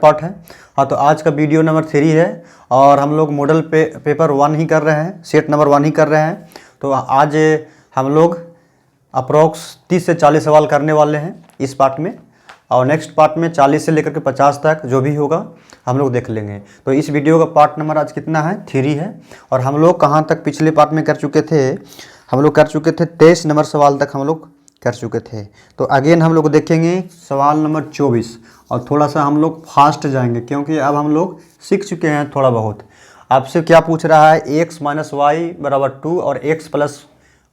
Part है। हाँ, तो आज का वीडियो नंबर 3 है और हम लोग मॉडल पेपर 1 ही कर रहे हैं, सेट नंबर 1 ही कर रहे हैं। तो आज हम लोग अप्रोक्स 30 से 40 सवाल करने वाले हैं इस पार्ट में, और नेक्स्ट पार्ट में 40 से लेकर के 50 तक जो भी होगा हम लोग देख लेंगे। तो इस वीडियो का पार्ट नंबर आज कितना है? 3 है। और हम लोग कहाँ तक पिछले पार्ट में कर चुके थे? हम लोग कर चुके थे 23 नंबर सवाल तक हम लोग कर चुके थे। तो अगेन हम लोग देखेंगे सवाल नंबर 24, और थोड़ा सा हम लोग फास्ट जाएंगे क्योंकि अब हम लोग सीख चुके हैं थोड़ा बहुत। आपसे क्या पूछ रहा है? x माइनस वाई बराबर 2 और x plus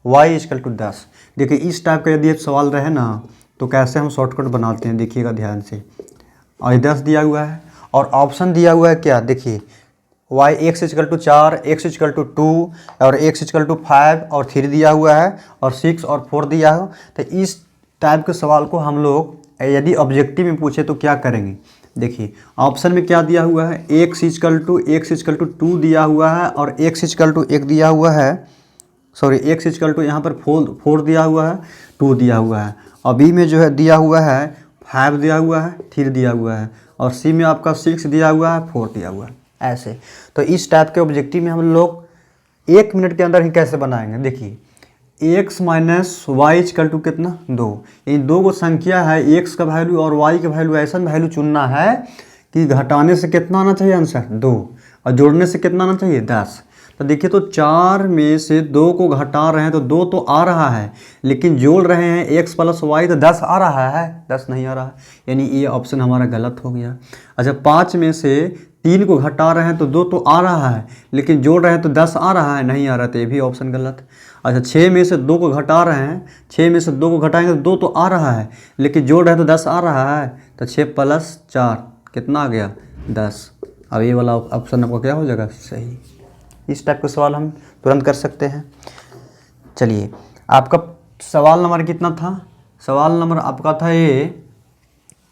y equal to 10। देखिए इस टाइप का यदि सवाल रहे ना तो कैसे हम शॉर्टकट बनाते हैं, देखिएगा ध्यान से। और ये 10 दिया हुआ है और ऑप्शन दिया हुआ है क्या? देखिए y x equal to 4, x equal to 2 और x इक्वल टू 5 और 3 दिया हुआ है और 6 और 4 दिया हो। तो इस टाइप के सवाल को हम लोग यदि ऑब्जेक्टिव में पूछे तो क्या करेंगे? देखिए ऑप्शन में क्या दिया हुआ है? x इक्वल टू 2 दिया हुआ है और x इक्वल टू 1 दिया हुआ है, सॉरी x इक्वल टू यहाँ पर 4 दिया हुआ है, 2 दिया हुआ है। और बी में जो है दिया हुआ है 5 दिया हुआ है, 3 दिया हुआ है, और सी में आपका 6 दिया हुआ है, 4 दिया हुआ है, ऐसे। तो इस टाइप के ऑब्जेक्टिव में हम लोग 1 मिनट के अंदर ही कैसे बनाएंगे? देखिए x minus y equal to कितना? 2। ये दो को संख्या है, x का वैल्यू और y का वैल्यू, ऐसा वैल्यू चुनना है कि घटाने से कितना आना चाहिए आंसर? 2, और जोड़ने से कितना आना चाहिए? 10। तो देखिए तो 4 में से 2 को घटा रहे हैं तो 2 तो आ रहा है, लेकिन जोड़ रहे हैं x प्लस वाई तो 10 आ रहा है, 10 नहीं आ रहा है, यानी ये ऑप्शन हमारा गलत हो गया। अच्छा 5 में से 3 को घटा रहे हैं तो 2 तो आ रहा है, लेकिन जोड़ रहे हैं तो 10 आ रहा है, नहीं आ रहा, तो ये भी ऑप्शन गलत। अच्छा 6 में से 2 को घटा रहे हैं, 6 में से 2 को घटाएंगे तो 2 तो आ रहा है, लेकिन जोड़ रहे हैं तो 10 आ रहा है, तो 6 प्लस 4 कितना आ गया? 10। अब ये वाला ऑप्शन आपका क्या हो जाएगा? सही। इस टाइप के सवाल हम तुरंत कर सकते हैं। चलिए आपका सवाल नंबर कितना था? सवाल नंबर आपका था ये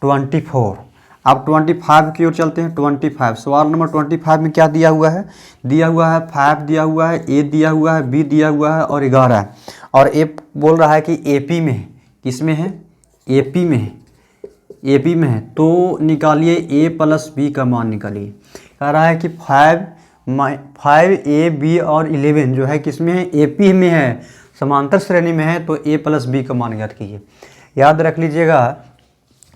24। आप 25 की ओर चलते हैं। 25 सवाल नंबर 25 में क्या दिया हुआ है? दिया हुआ है 5 दिया हुआ है, ए दिया हुआ है, बी दिया हुआ है और 11 है, और ए बोल रहा है कि एपी में है। किस में है? एपी में है, एपी में है। तो निकालिए ए प्लस बी का मान निकालिए। कह रहा है कि 5 ए बी और 11 जो है किस में है? एपी में है, समांतर श्रेणी में है, तो ए प्लस बी का मान ज्ञात कीजिए। याद रख लीजिएगा,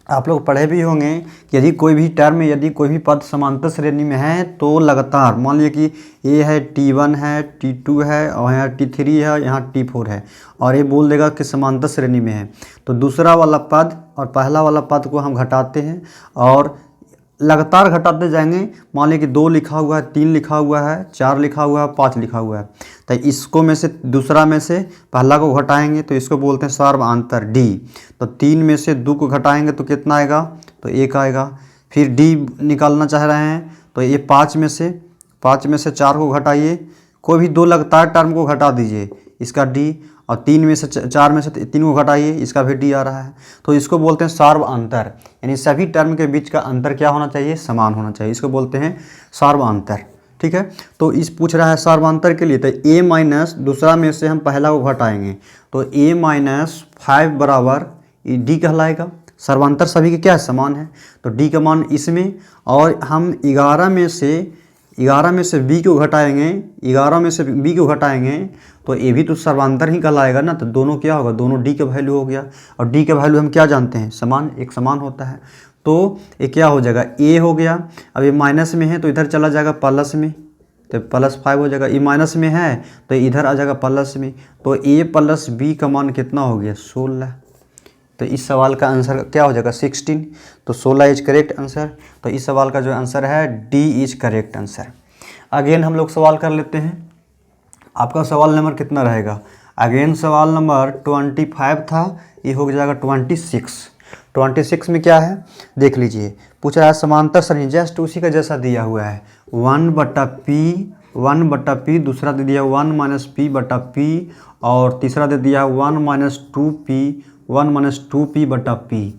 आप लोग पढ़े भी होंगे कि यदि कोई भी टर्म, यदि कोई भी पद समांतर श्रेणी में है तो लगातार, मान लीजिए कि ए है, T1 है, T2 है और यहाँ T3 है, यहाँ T4 है, और ये बोल देगा कि समांतर श्रेणी में है, तो दूसरा वाला पद और पहला वाला पद को हम घटाते हैं और लगातार घटाते जाएंगे। मान लीजिए कि 2 लिखा हुआ है, 3 लिखा हुआ है, 4 लिखा हुआ है, 5 लिखा हुआ है, तो इसको में से दूसरा में से पहला को घटाएंगे तो इसको बोलते हैं सर्वांतर डी। तो 3 में से 2 को घटाएंगे तो कितना आएगा? तो 1 आएगा। फिर डी निकालना चाह रहे हैं तो ये 5 में से 4 को घटाइए, कोई भी 2 लगातार टर्म को घटा दीजिए, इसका डी, और 3 में से 4 में से 3 को घटाइए, इसका भी डी आ रहा है। तो इसको बोलते हैं सर्वांतर, यानी सभी टर्म के बीच का अंतर क्या होना चाहिए? समान होना चाहिए, इसको बोलते हैं सर्वांतर। ठीक है, तो इस पूछ रहा है सर्वांतर के लिए, तो a माइनस दूसरा में से हम पहला को घटाएंगे तो a माइनस 5 बराबर d कहलाएगा। सर्वांतर सभी के क्या है? समान है, तो d का मान इसमें, और हम 11 में से b को घटाएंगे, 11 में से b को घटाएंगे तो ये भी तो सर्वांतर ही कहलाएगा ना। तो दोनों क्या होगा? दोनों d का वैल्यू हो गया, और d का वैल्यू हम क्या जानते हैं? समान, एक समान होता है। तो ये क्या हो जाएगा? a हो गया। अब ये माइनस में है तो इधर चला जाएगा प्लस में, तो +5 हो जाएगा। ये माइनस में है तो इधर आ जाएगा प्लस में, तो a प्लस b का मान कितना हो गया? 16। तो इस सवाल का आंसर क्या हो जाएगा? 16। तो 16 इज करेक्ट आंसर। तो इस सवाल का जो आंसर है D is correct answer. Again हम लोग सवाल कर लेते हैं। आपका सवाल नंबर कितना रहेगा? अगेन सवाल नंबर 25 था, ये हो जाएगा 26। 26 में क्या है देख लीजिए। पूछ रहा है समांतर श्रेणी, जस्ट उसी का जैसा दिया हुआ है 1/p, दूसरा दे दिया 1 माइनस p बटा p, और तीसरा दे दिया 1 माइनस 2p बटा p।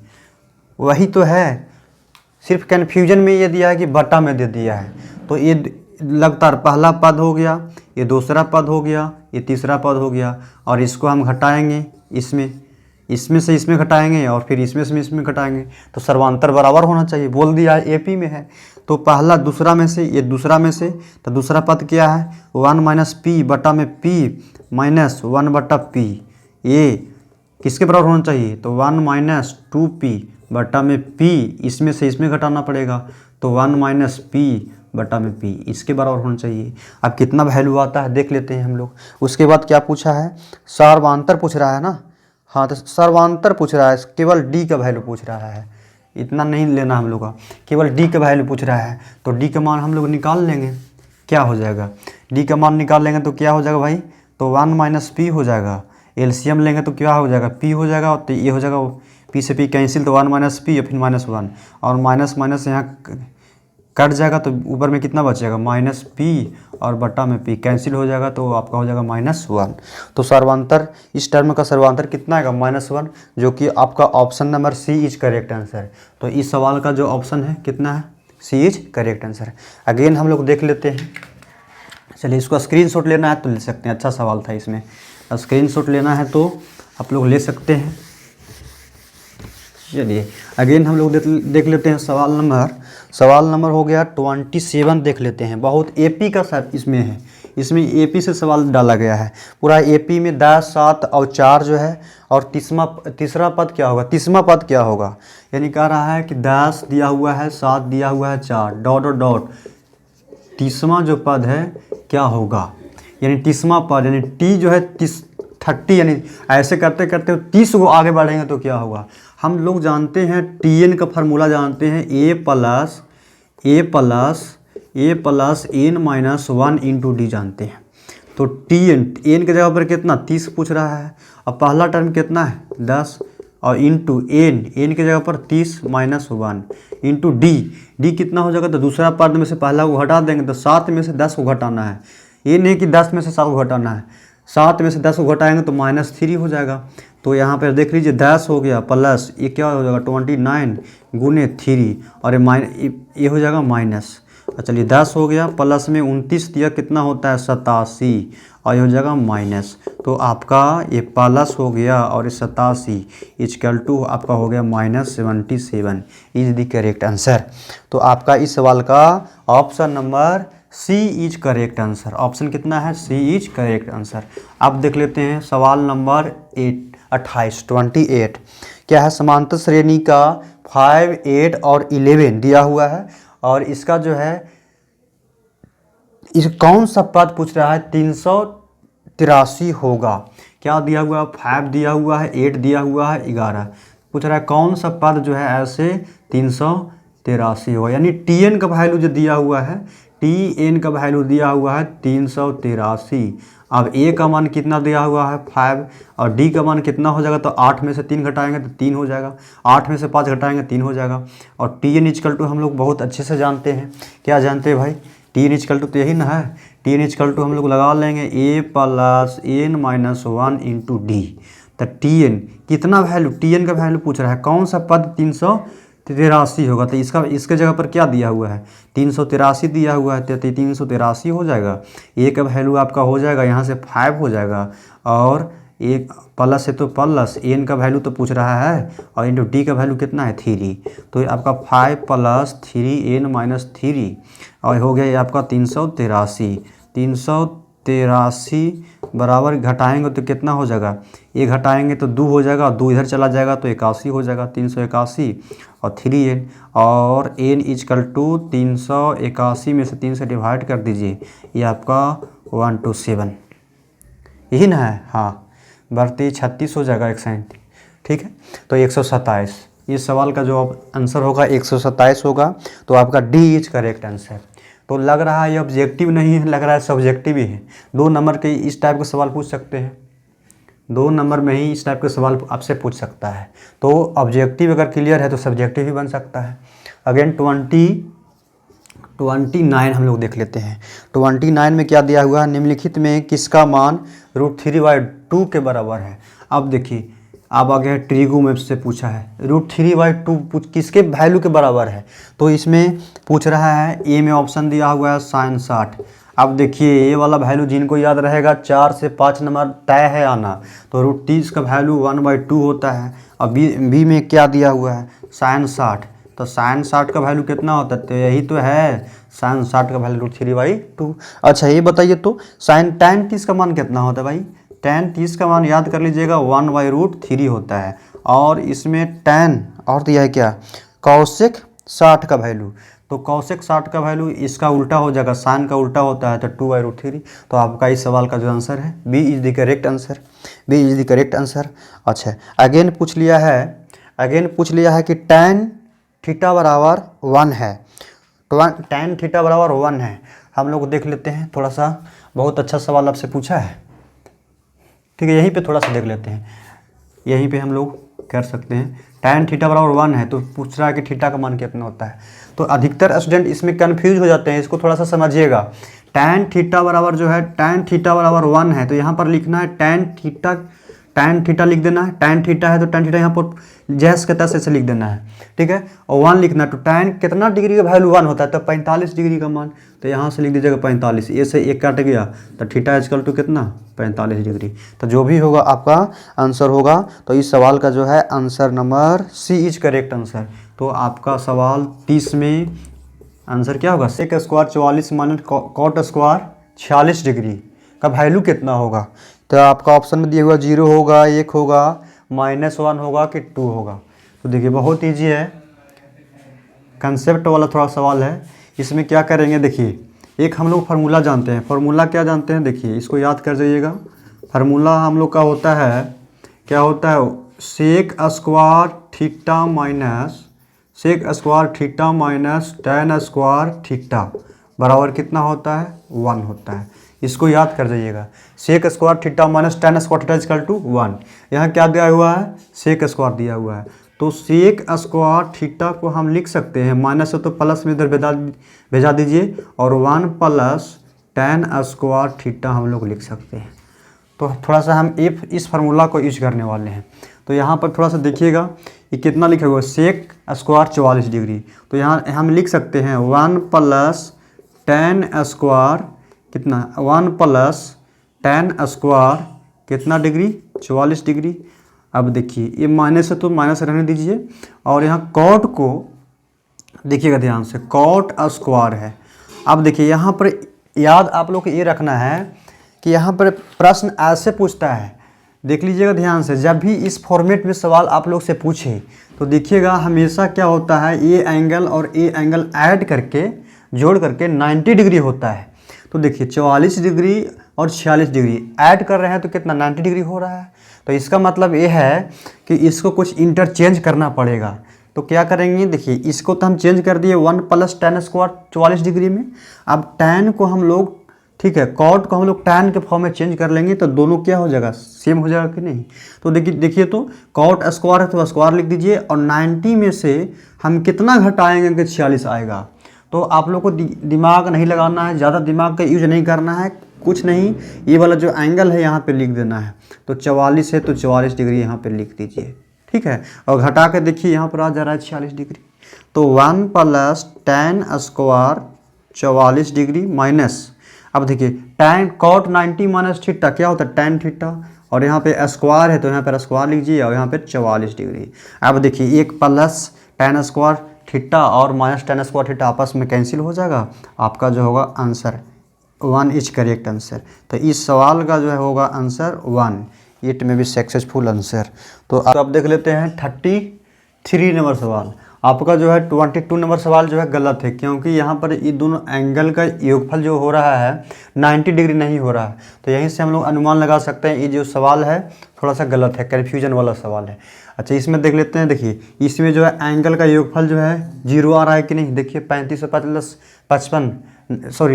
वही तो है, सिर्फ कन्फ्यूजन में ये दिया है कि बटा में दे दिया है। तो ये लगातार पहला पद हो गया, ये दूसरा पद हो गया, ये तीसरा पद हो गया, और इसको हम घटाएंगे इसमें, इसमें से इसमें घटाएंगे और फिर इसमें से इसमें घटाएंगे, तो सर्वांतर बराबर होना चाहिए। बोल दिया है एपी में है, तो पहला दूसरा में से, ये दूसरा में से, तो दूसरा पद क्या है 1 माइनस पी बटा में पी माइनस 1 बटा पी, ये किसके बराबर होना चाहिए, तो 1 माइनस 2p बटा में p, इसमें से इसमें घटाना पड़ेगा, तो 1 माइनस p बटा में p, इसके बराबर होना चाहिए। अब कितना वैल्यू आता है देख लेते हैं हम लोग। उसके बाद क्या पूछा है, सर्वांतर पूछ रहा है ना, हाँ तो सर्वांतर पूछ रहा है, केवल d का वैल्यू पूछ रहा है, इतना नहीं लेना हम लोग का, केवल d का वैल्यू पूछ रहा है, तो d का मान हम लोग निकाल लेंगे। क्या हो जाएगा, d का मान निकाल लेंगे तो क्या हो जाएगा भाई, तो 1 माइनस पी हो जाएगा, एलसीएम लेंगे तो क्या हो जाएगा p हो जाएगा, तो ये हो जाएगा p से p कैंसिल, तो 1 माइनस पी फिर -1 और माइनस माइनस यहाँ कट जाएगा, तो ऊपर में कितना बचेगा माइनस पी और बटा में p कैंसिल हो जाएगा, तो आपका हो जाएगा -1। तो सर्वांतर, इस टर्म का सर्वांतर कितना आएगा -1, जो कि आपका option number C is correct answer. तो इस सवाल का जो ऑप्शन है कितना है, C is correct answer. Again हम लोग देख लेते हैं, चलिए इसको स्क्रीनशॉट लेना है तो ले सकते हैं, अच्छा सवाल था, इसमें स्क्रीनशॉट लेना है तो आप लोग ले सकते हैं। चलिए अगेन हम लोग देख लेते हैं सवाल नंबर हो गया 27 देख लेते हैं। बहुत एपी का सर इसमें है, इसमें एपी से सवाल डाला गया है पूरा एपी में 10, 7 और 4 जो है, और तीसरा पद क्या होगा, तीसरा पद क्या होगा, यानी कह रहा है कि 10 दिया हुआ है, 7 दिया हुआ है, 4 डॉट डॉट डॉट, तीसरा जो पद है क्या होगा, यानी तीसरा पद यानी टी जो है 30, यानी ऐसे करते करते 30 को आगे बढ़ेंगे तो क्या होगा। हम लोग जानते हैं टी एन का फार्मूला जानते हैं, a plus n minus 1 into d जानते हैं। तो टी एन के जगह पर कितना 30 पूछ रहा है, अब पहला टर्म कितना है 10 और इंटू एन के जगह पर 30 माइनस 1 इंटू डी कितना हो जाएगा, तो दूसरा पद में से पहला को हटा देंगे, तो 7 में से 10 को घटाना है, ये नहीं कि 10 में से 7 को घटाना है, 7 में से 10 को घटाएंगे तो -3 हो जाएगा। तो यहाँ पर देख लीजिए 10 हो गया प्लस ये क्या हो जाएगा 29 गुने 3 और ये हो जाएगा माइनस। चलिए 10 हो गया प्लस में 29 दिया कितना होता है 87 और ये हो जाएगा माइनस। तो आपका ये प्लस हो गया और ये 87 इक्वल टू आपका हो गया -77 इज द करेक्ट आंसर। तो आपका इस सवाल का option number C is correct answer. Option कितना है, सी इज करेक्ट आंसर। अब देख लेते हैं सवाल नंबर 28 क्या है, समांतर श्रेणी का 5, 8 और 11 दिया हुआ है और इसका जो है इस कौन सा पद पूछ रहा है 383 होगा। क्या दिया हुआ है 5 दिया हुआ है, 8 दिया हुआ है, 11 पूछ रहा है कौन सा पद जो है ऐसे 383 होगा, यानी टी एन का वैल्यू जो दिया हुआ है, टी एन का वैल्यू दिया हुआ है 383। अब ए का मान कितना दिया हुआ है 5 और डी का मान कितना हो जाएगा, तो 8 में से 3 घटाएंगे तो 3 हो जाएगा, 8 में से 5 घटाएंगे 3 हो जाएगा। और टी एन इक्वल टू हम लोग बहुत अच्छे से जानते हैं, क्या जानते हैं भाई, टी एन इक्वल टू तो यही ना है, टी एन इक्वल टू हम लोग लगा लेंगे a plus n minus 1 into d. तो टी एन कितना वैल्यू, टी एन का वैल्यू पूछ रहा है कौन सा पद 383 होगा, तो इसके जगह पर क्या दिया हुआ है 383 दिया हुआ है, तो 383 हो जाएगा। ए का वैल्यू आपका हो जाएगा यहाँ से 5 हो जाएगा और एक प्लस है तो प्लस एन का वैल्यू तो पूछ रहा है और इंटू डी का वैल्यू कितना है 3, तो आपका 5 प्लस 3 एन माइनस 3 और हो गया ये आपका 383 बराबर घटाएंगे तो कितना हो जाएगा, ये घटाएंगे तो 2 हो जाएगा, 2 इधर चला जाएगा तो 81 हो जाएगा, 381 और 3n और n इजकल टू 381 में से 3 से डिवाइड कर दीजिए, ये आपका 127 यही ना है, हाँ बढ़ती 36 हो जाएगा 160, ठीक है। तो 127 इस सवाल का जो आंसर होगा 127 होगा। तो आपका डी इज करेक्ट आंसर। तो लग रहा है ये ऑब्जेक्टिव नहीं है, लग रहा है सब्जेक्टिव ही है। 2 नंबर के इस टाइप के सवाल पूछ सकते हैं, 2 नंबर में ही इस टाइप के सवाल आपसे पूछ सकता है। तो ऑब्जेक्टिव अगर क्लियर है तो सब्जेक्टिव भी बन सकता है। अगेन 29 हम लोग देख लेते हैं। 29 में क्या दिया हुआ है, निम्नलिखित में किसका मान √3/2 के बराबर है। अब देखिए अब आ गया ट्रिगोनोमेट्री से पूछा है √3/2 किसके वैल्यू के बराबर है। तो इसमें पूछ रहा है, ए में ऑप्शन दिया हुआ है sin 60। अब देखिए ये वाला वैल्यू जिनको याद रहेगा 4 से 5 नंबर तय है आना। तो √30 का वैल्यू 1/2 होता है। अब बी में क्या दिया हुआ है sin 60। तो sin 60 का वैल्यू कितना होता है, तो यही तो है sin 60 का वैल्यू √3/2। अच्छा ये बताइए तो sin tan 30 का मान कितना होता है भाई, tan 30 का मान याद कर लीजिएगा 1/√3 होता है। और इसमें tan और दिया है क्या cosec 60 का वैल्यू। तो cosec 60 का वैल्यू इसका उल्टा हो जाएगा, sin का उल्टा होता है तो 2/√3। तो आपका इस सवाल का जो आंसर है B is the correct answer, B is the correct answer. अच्छा अगेन पूछ लिया है कि tan थीटा बराबर 1 है। तो tan थीटा बराबर 1 है। हम लोग देख लेते हैं थोड़ा सा, बहुत अच्छा सवाल आपसे पूछा है, ठीक है। यहीं पे थोड़ा सा देख लेते हैं, यहीं पे हम लोग कर सकते हैं। tan थीटा बराबर 1 है तो पूछ रहा है कि थीटा का मान कितना होता है। तो अधिकतर स्टूडेंट इसमें कन्फ्यूज हो जाते हैं, इसको थोड़ा सा समझिएगा। tan थीटा बराबर जो है tan थीटा बराबर 1 है, तो यहाँ पर लिखना है tan थीटा लिख देना है। tan थीटा है तो tan थीटा यहाँ पर जैस के तैसे से लिख देना है, ठीक है। और 1 लिखना है, तो tan कितना डिग्री का वैल्यू 1 होता है, तो 45 डिग्री का मान। तो यहाँ से लिख दीजिएगा 45, ए से 1 काट गया तो थीटा इक्वल टू कितना 45 डिग्री। तो जो भी होगा आपका आंसर होगा। तो इस सवाल का जो है answer number C is correct answer. तो आपका सवाल 30 में आंसर क्या होगा, sec square 44 minus cot square 46 degree का वैल्यू कितना होगा। तो आपका ऑप्शन में दिया हुआ 0 होगा, 1 होगा, -1 होगा कि 2 होगा। तो देखिए बहुत ईजी है, कंसेप्ट वाला थोड़ा सवाल है। इसमें क्या करेंगे, देखिए एक हम लोग फार्मूला जानते हैं। फार्मूला क्या जानते हैं, देखिए इसको याद कर जाइएगा। फार्मूला हम लोग का होता है, क्या होता है, sec square theta minus tan square theta बराबर कितना होता है 1 होता है। इसको याद कर जाइएगा। Sec square theta minus tan square theta equal to 1। यहाँ क्या दिया हुआ है, सेक स्क्वायर दिया हुआ है। तो सेक स्क्वायर थीटा को हम लिख सकते हैं, माइनस है तो प्लस में इधर भेजा दीजिए, और 1 प्लस tan स्क्वायर थीटा हम लोग लिख सकते हैं। तो थोड़ा सा हम इस फार्मूला को यूज करने वाले हैं। तो यहाँ पर थोड़ा सा देखिएगा ये कितना लिखा हुआ है, सेक स्क्वायर 44 डिग्री। तो यहाँ हम लिख सकते हैं 1 प्लस tan स्क्वायर कितना, 1 प्लस tan स्क्वायर कितना डिग्री 44 डिग्री। अब देखिए ये माइनस है तो माइनस रहने दीजिए, और यहाँ कॉट को देखिएगा ध्यान से, कॉट स्क्वायर है। अब देखिए यहाँ पर याद आप लोग को ये रखना है कि यहाँ पर प्रश्न ऐसे पूछता है, देख लीजिएगा ध्यान से। जब भी इस फॉर्मेट में सवाल आप लोग से पूछे तो देखिएगा हमेशा क्या होता है, ए एंगल और ए एंगल ऐड करके जोड़ करके 90 डिग्री होता है। तो देखिए 44 डिग्री और 46 डिग्री ऐड कर रहे हैं तो कितना 90 डिग्री हो रहा है। तो इसका मतलब ये है कि इसको कुछ इंटरचेंज करना पड़ेगा। तो क्या करेंगे, देखिए इसको तो हम चेंज कर दिए 1 प्लस tan स्क्वायर 44 डिग्री में। अब tan को हम लोग, ठीक है, कॉट को हम लोग tan के फॉर्म में चेंज कर लेंगे तो दोनों क्या हो जाएगा, सेम हो जाएगा कि नहीं। तो देखिए तो कॉट स्क्वायर है तो स्क्वायर लिख दीजिए, और 90 में से हम कितना घटाएंगे कि 46 आएगा। तो आप लोग को दिमाग नहीं लगाना है, ज़्यादा दिमाग का यूज नहीं करना है, कुछ नहीं, ये वाला जो एंगल है यहाँ पे लिख देना है। तो 44 है तो 44 डिग्री यहाँ पे लिख दीजिए, ठीक है। और घटा के देखिए यहाँ पर आ जा रहा है 46 डिग्री। तो 1 plus tan square 44 degree minus, अब देखिए tan cot 90 माइनस थीटा क्या होता है tan थीटा, और यहाँ पे स्क्वायर है तो यहाँ पर स्क्वायर लीजिए, और यहाँ पे 44 डिग्री। अब देखिए 1 प्लस tan स्क्वायर थीटा और माइनस tan स्क्वायर थीटा आपस में कैंसिल हो जाएगा। आपका जो होगा आंसर 1 इज करेक्ट आंसर। तो इस सवाल का जो है होगा आंसर 1, इट में भी सक्सेसफुल आंसर। तो अब देख लेते हैं 33 नंबर सवाल। आपका जो है 22 नंबर सवाल जो है गलत है, क्योंकि यहाँ पर ये दोनों एंगल का योगफल जो हो रहा है 90 डिग्री नहीं हो रहा है। तो यहीं से हम लोग अनुमान लगा सकते हैं ये जो सवाल है थोड़ा सा गलत है, कन्फ्यूजन वाला सवाल है। अच्छा इसमें देख लेते हैं, देखिए इसमें जो है एंगल का योगफल जो है 0 आ रहा है कि नहीं। देखिए 35 से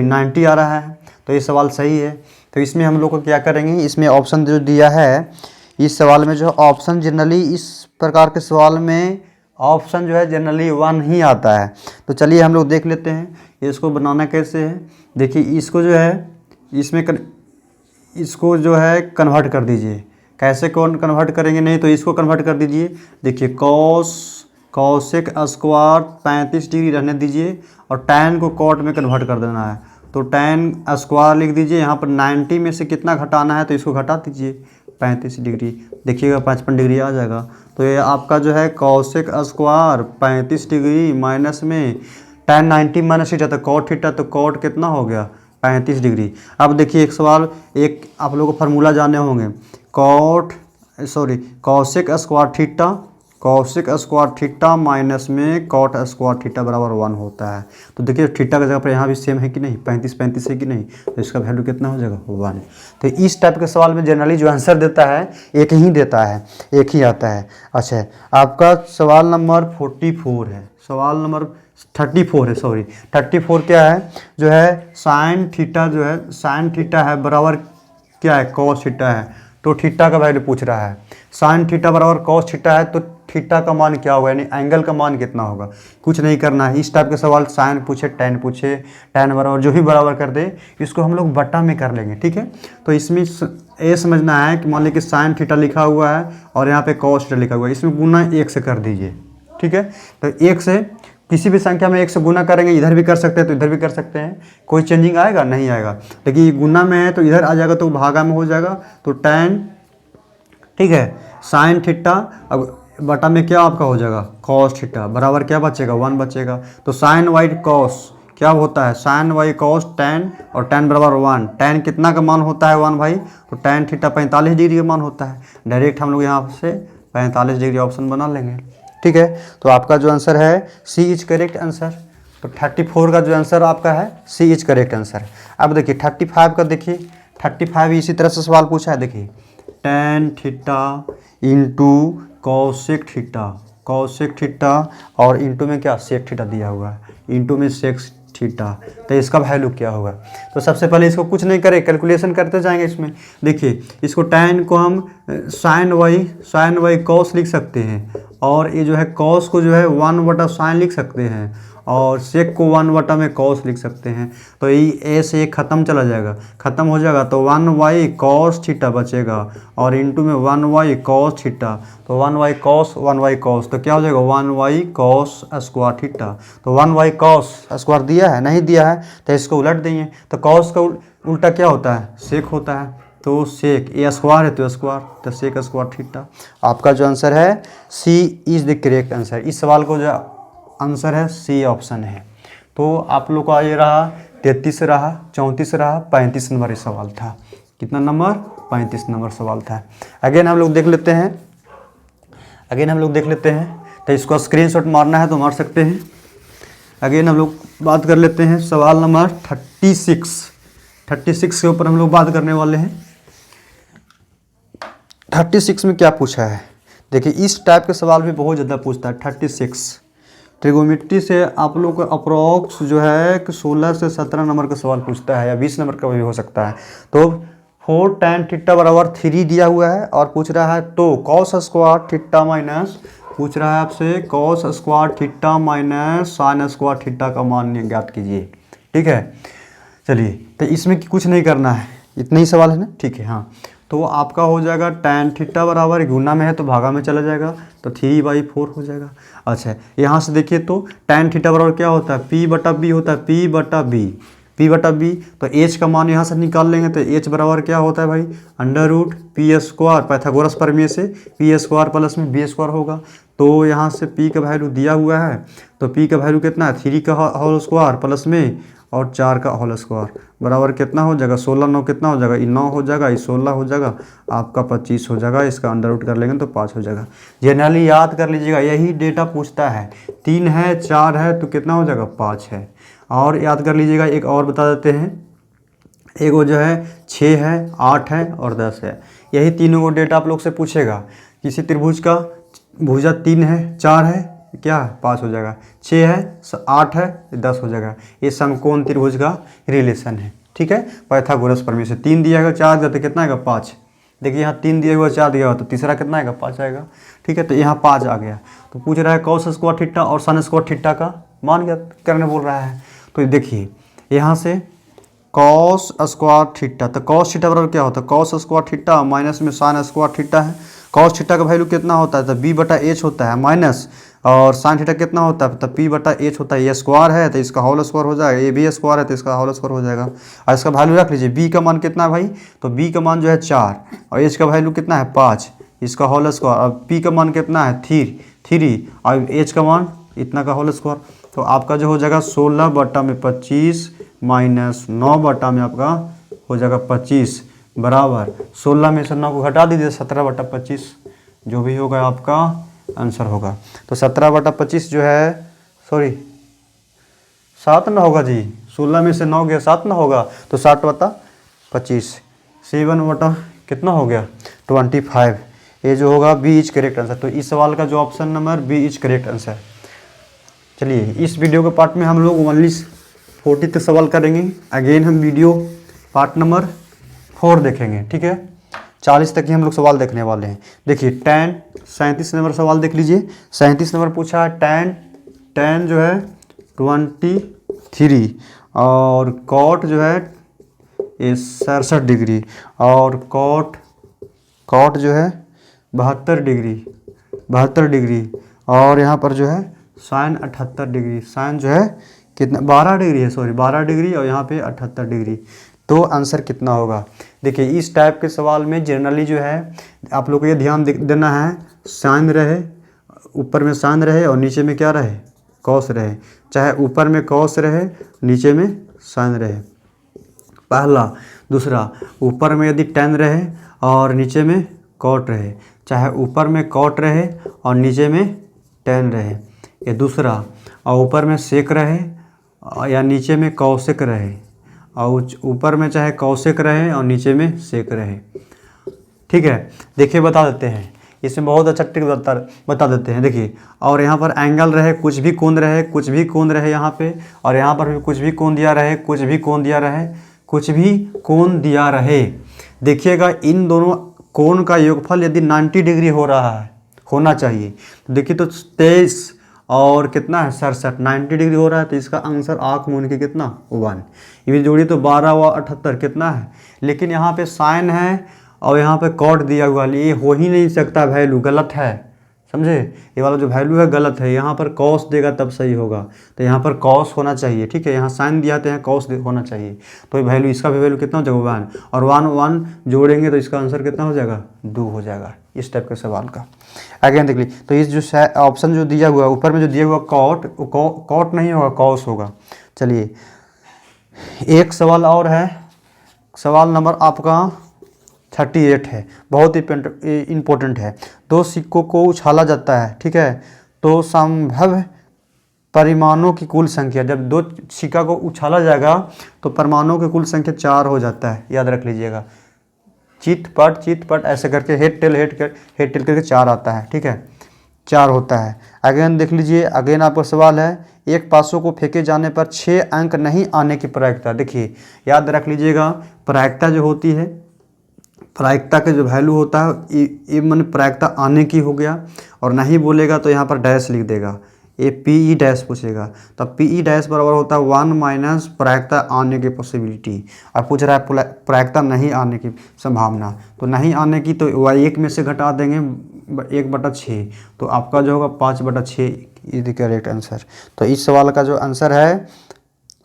90 आ रहा है, तो ये सवाल सही है। तो इसमें हम लोग को क्या करेंगे, इसमें ऑप्शन जो दिया है इस सवाल में जो ऑप्शन जनरली इस प्रकार के सवाल में ऑप्शन जो है जनरली 1 ही आता है। तो चलिए हम लोग देख लेते हैं इसको बनाना कैसे है। देखिए इसको जो है इसमें इसको जो है कन्वर्ट कर दीजिए, कैसे कौन कन्वर्ट करेंगे, नहीं तो इसको कन्वर्ट कर दीजिए। देखिए कॉसेक स्क्वायर 35 डिग्री रहने दीजिए और टैन को कॉट में कन्वर्ट कर देना है। तो टैन स्क्वायर लिख दीजिए, यहाँ पर 90 में से कितना घटाना है तो इसको घटा दीजिए 35 डिग्री, देखिएगा 55 डिग्री आ जाएगा। तो ये आपका जो है कॉसेक स्क्वायर 35 डिग्री माइनस में टैन 90 माइनस थीटा, तो कॉट थीटा, तो कॉट कितना हो गया 35 डिग्री। अब देखिए एक सवाल, एक आप लोगों को फार्मूला जाने होंगे, कॉसेक स्क्वायर थीटा माइनस में कॉट स्क्वायर थीटा बराबर 1 होता है। तो देखिए थीटा की जगह पर यहाँ भी सेम है कि नहीं, 35 है कि नहीं, तो इसका वैल्यू कितना हो जाएगा 1। तो इस टाइप के सवाल में जनरली जो आंसर देता है एक ही देता है, एक ही आता है। अच्छा, आपका सवाल नंबर 44 है, सवाल नंबर 34 है, 34 क्या है, जो है साइन थीटा है बराबर क्या है, कॉस थीटा है। तो थीटा का वैल्यू पूछ रहा है, साइन थीटा बराबर कॉस थीटा है, तो थीटा का मान क्या होगा, यानी एंगल का मान कितना होगा, कुछ नहीं करना है। इस टाइप के सवाल साइन पूछे, टैन बराबर जो भी बराबर कर दे, इसको हम लोग बट्टा में कर लेंगे, ठीक है। तो इसमें ये समझना है कि मान लीजिए कि साइन थीटा लिखा हुआ है और यहाँ पे कॉस थीटा लिखा हुआ है, इसमें गुना 1 से कर दीजिए, ठीक है। तो 1 से किसी भी संख्या में 1 से गुना करेंगे, इधर भी कर सकते हैं तो इधर भी कर सकते हैं, कोई चेंजिंग आएगा नहीं आएगा। लेकिन ये गुना में है तो इधर आ जाएगा तो भागा में हो जाएगा, तो टैन, ठीक है, साइन थीटा अब बटा में क्या आपका हो जाएगा कॉस थीटा बराबर क्या बचेगा 1 बचेगा। तो साइन वाई कॉस क्या होता है, साइन वाई कॉस टैन, और टैन बराबर 1। टैन कितना का मान होता है 1 भाई, तो टैन थीटा 45 डिग्री का मान होता है। डायरेक्ट हम लोग यहाँ से 45 डिग्री ऑप्शन बना लेंगे, ठीक है। तो आपका जो आंसर है सी इज करेक्ट आंसर। तो 34 का जो आंसर आपका है सी इज करेक्ट आंसर। अब देखिए 35 का, देखिए 35 इसी तरह से सवाल पूछा है, देखिए tan theta into cosec theta और इंटू में क्या सेक थीटा दिया हुआ है, इंटू में सेक थीटा, तो इसका वैल्यू क्या होगा। तो सबसे पहले इसको कुछ नहीं करें, कैलकुलेशन करते जाएंगे। इसमें देखिए इसको टैन को हम साइन वाई कॉस लिख सकते हैं, और ये जो है कॉस को जो है 1/sin लिख सकते हैं, और सेक को 1 में कॉस लिख सकते हैं। तो ये ए से एक ख़त्म हो जाएगा, तो 1y कॉस थीटा बचेगा, और इंटू में 1y कॉस थीटा, तो 1y कॉस, तो क्या हो जाएगा 1y कॉस स्क्वायर थीटा। तो 1y कॉस स्क्वायर दिया है, नहीं दिया है तो इसको उलट देंगे। तो कॉस का उल्टा क्या होता है, सेक होता है, तो सेक ए स्क्वायर है तो स्क्वायर, तो सेक स्क्वायर थीटा। आपका जो आंसर है सी इज़ द करेक्ट आंसर। इस सवाल को जो आंसर है सी ऑप्शन है। तो आप लोग का ये रहा 33 रहा, 34 रहा, 35 नंबर ये सवाल था। कितना नंबर, 35 नंबर सवाल था। अगेन हम लोग देख लेते हैं, तो इसको स्क्रीनशॉट मारना है तो मार सकते हैं। अगेन हम लोग बात कर लेते हैं सवाल नंबर 36 के ऊपर हम लोग बात करने वाले हैं। 36 में क्या पूछा है, देखिए इस टाइप के सवाल भी बहुत ज़्यादा पूछता है। 36 ट्रिगोमेट्री से आप लोग को अप्रोक्स जो है कि 16 से 17 नंबर का सवाल पूछता है, या 20 नंबर का भी हो सकता है। तो 4 tan थीटा बराबर 3 दिया हुआ है और पूछ रहा है तो कॉस स्क्वायर थीटा माइनस, पूछ रहा है आपसे cos square theta minus sine square theta का मान ज्ञात कीजिए, ठीक है। चलिए तो इसमें कुछ नहीं करना है, इतना ही सवाल है ना, ठीक है। हाँ, तो आपका हो जाएगा tan थीटा बराबर, गुना में है तो भागा में चला जाएगा, तो 3/4 हो जाएगा। अच्छा, यहाँ से देखिए तो tan थीटा बराबर क्या होता है, P/B होता है, P/B। तो h का मान यहाँ से निकाल लेंगे, तो h बराबर क्या होता है भाई, √p², पाइथागोरस प्रमेय से p² प्लस में b² होगा। तो यहाँ से p का वैल्यू दिया हुआ है, तो p का वैल्यू कितना है 3 का होल स्क्वायर प्लस में और 4 का होल स्क्वायर बराबर कितना हो जाएगा 16, 9 कितना हो जाएगा, 9 हो जाएगा, 16 हो जाएगा, आपका 25 हो जाएगा। इसका अंडर रूट कर लेंगे तो 5 हो जाएगा। जनरली याद कर लीजिएगा, यही डेटा पूछता है। 3 है, 4 है तो कितना हो जाएगा 5 है। और याद कर लीजिएगा, एक और बता देते हैं, एक वो जो है 6 है, 8 है और 10 है। यही तीनों को डेटा आप लोग से पूछेगा। किसी त्रिभुज का भुजा 3 है, 4 है, क्या 5 हो जाएगा, 6 है, 8 है, 10 हो जाएगा। ये समकोण त्रिभुज का रिलेशन है, ठीक है। पाइथागोरस प्रमेय से 3 दिया गया, 4 दिया तो कितना आएगा 5। देखिए यहाँ 3 दिया हुआ, 4 दिया हुआ, तो तीसरा कितना आएगा 5 आएगा, ठीक है। तो यहाँ 5 आ गया। तो पूछ रहा है कॉस स्क्वायर थीटा और साइन स्क्वायर थीटा का मान ज्ञात करने बोल रहा है। तो देखिए यहाँ से कॉस स्क्वायर थीटा। तो कॉस थीटा बराबर क्या होता है, कॉस स्क्वायर थीटा माइनस में साइन स्क्वायर थीटा है। कॉस थीटा का वैल्यू कितना होता है, तो बी बटा एच होता है माइनस, और साइन थीटा कितना होता है, तो पी बटा एच होता है। ये स्क्वायर है तो इसका होल स्क्वायर हो जाएगा, ये भी स्क्वायर है तो इसका होल स्क्वायर हो जाएगा। और इसका वैल्यू रख लीजिए, बी का मान कितना है भाई, तो बी का मान जो है 4 और एच का वैल्यू कितना है 5, इसका होल स्क्वायर। और पी का मान कितना है 3 और एच का मान इतना का होल स्क्वायर। तो आपका जो हो जाएगा 16 बटा में 25 माइनस 9 बटा में आपका हो जाएगा 25 बराबर 16 में से 9 को घटा दीजिए 17 बटा 25, जो भी होगा आपका आंसर होगा। तो 17 बटा 25 जो है, सॉरी 7 ना होगा जी, 16 में से 9 गया 7 ना होगा, तो 60 बटा 25 7 बटा कितना हो गया 25। ये जो होगा बी इज करेक्ट आंसर। तो इस सवाल का जो option number B is correct answer. चलिए इस वीडियो के पार्ट में हम लोग ओनली 40 तक सवाल करेंगे। अगेन हम वीडियो पार्ट नंबर 4 देखेंगे, ठीक है। 40 तक ही हम लोग सवाल देखने वाले हैं। देखिए tan 37 नंबर सवाल देख लीजिए। 37 नंबर पूछा है tan जो है 23 और cot जो है 67 डिग्री और cot जो है 72 डिग्री और यहाँ पर जो है साइन 78 डिग्री। साइन जो है कितना 12 डिग्री है, सॉरी 12 डिग्री और यहाँ पे 78 डिग्री। तो आंसर कितना होगा। देखिए इस टाइप के सवाल में जनरली जो है आप लोग को ये ध्यान देना है, साइन रहे, ऊपर में साइन रहे और नीचे में क्या रहे कॉस रहे, चाहे ऊपर में कॉस रहे नीचे में साइन रहे, पहला। दूसरा, ऊपर में यदि tan रहे और नीचे में कॉट रहे, चाहे ऊपर में कॉट रहे और नीचे में tan रहे, ये दूसरा। और ऊपर में सेक रहे या नीचे में कौशिक रहे, और ऊपर में चाहे कौशिक रहे और नीचे में सेक रहे, ठीक है। देखिए बता देते हैं, इसमें बहुत अच्छा ट्रिक बता देते हैं। देखिए और यहाँ पर एंगल रहे, कुछ भी कोण रहे यहाँ पे, और यहाँ पर भी कुछ भी कोण दिया रहे, देखिएगा इन दोनों कोण का योगफल यदि 90 डिग्री होना चाहिए। तो देखिए तो 23 और कितना है 67, 90 डिग्री हो रहा है, तो इसका आंसर आँख मूंद के कितना 1। ये जोड़ी तो 12 व 78 कितना है, लेकिन यहाँ पे साइन है और यहाँ पे कॉट दिया हुआ, ये हो ही नहीं सकता, वैल्यू गलत है, समझे। ये वाला जो वैल्यू है गलत है, यहाँ पर कॉस देगा तब सही होगा, तो यहाँ पर कॉस होना चाहिए, ठीक है। यहाँ साइन दिया तो यहाँ कॉस होना चाहिए, तो ये वैल्यू, इसका भी वैल्यू कितना हो जाएगा 1 और 1 जोड़ेंगे तो इसका आंसर कितना हो जाएगा 2 हो जाएगा, इस टाइप के सवाल का। आगे देख लीजिए, तो इस जो ऑप्शन जो दिया हुआ है ऊपर में जो दिया हुआ कॉट नहीं होगा, कॉस होगा। चलिए एक सवाल और है, सवाल नंबर आपका 38 है, बहुत ही इम्पोर्टेंट है। 2 सिक्कों को उछाला जाता है, ठीक है, तो संभव परिमाणों की कुल संख्या, जब 2 सिक्का को उछाला जाएगा तो परमाणुओं की कुल संख्या 4 हो जाता है, याद रख लीजिएगा। चित पट ऐसे करके हेड टेल करके 4 आता है, ठीक है, 4 होता है। अगेन देख लीजिए, अगेन आपका सवाल है, एक पासों को फेंके जाने पर 6 अंक नहीं आने की प्रायिकता। देखिए याद रख लीजिएगा, प्रायिकता जो होती है, प्रायिकता का जो वैल्यू होता है ये मैंने प्रायिकता आने की हो गया, और नहीं बोलेगा तो यहाँ पर डैश लिख देगा, ये पी ई डैश पूछेगा, तब पी ई डैश बराबर होता है 1 माइनस प्रायिकता आने की पॉसिबिलिटी। अब पूछ रहा है प्रायिकता नहीं आने की संभावना, तो नहीं आने की तो 1 में से घटा देंगे 1/6, तो आपका जो होगा 5/6 इज द करेक्ट आंसर। तो इस सवाल का जो आंसर है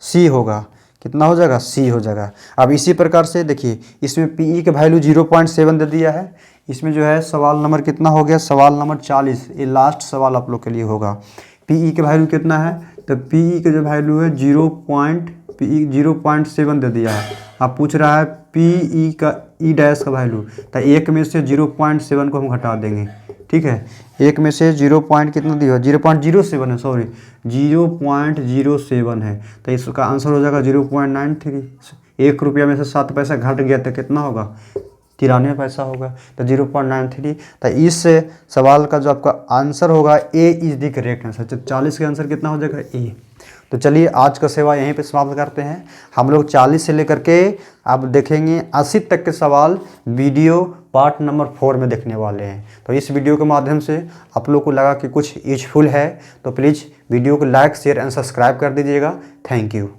सी होगा, कितना हो जाएगा सी हो जाएगा। अब इसी प्रकार से देखिए, इसमें पीई का वैल्यू 0.7 दे दिया है। इसमें जो है सवाल नंबर कितना हो गया, सवाल नंबर 40, ये लास्ट सवाल आप लोग के लिए होगा। पीई का वैल्यू कितना है, तो पीई का जो वैल्यू है 0.7 दे दिया है। आप पूछ रहा है पीई का ई डैश का वैल्यू, तो 1 में से 0.7 को हम घटा देंगे, ठीक है। 1 में से 0. कितना दिया 0.07 है, सॉरी 0.07 है, तो इसका आंसर हो जाएगा 0.93। 1 रुपया में से 7 पैसा घट गया तो कितना होगा 93 पैसा होगा, तो 0.93। तो इस सवाल का जो आपका आंसर होगा ए इज द करेक्ट आंसर। तो 40 का आंसर कितना हो जाएगा ए। तो चलिए आज का सेवा यहीं पे समाप्त करते हैं। हम लोग 40 से लेकर के आप देखेंगे 80 तक के सवाल वीडियो पार्ट नंबर 4 में देखने वाले हैं। तो इस वीडियो के माध्यम से आप लोग को लगा कि कुछ यूजफुल है, तो प्लीज़ वीडियो को लाइक शेयर एंड सब्सक्राइब कर दीजिएगा। Thank you.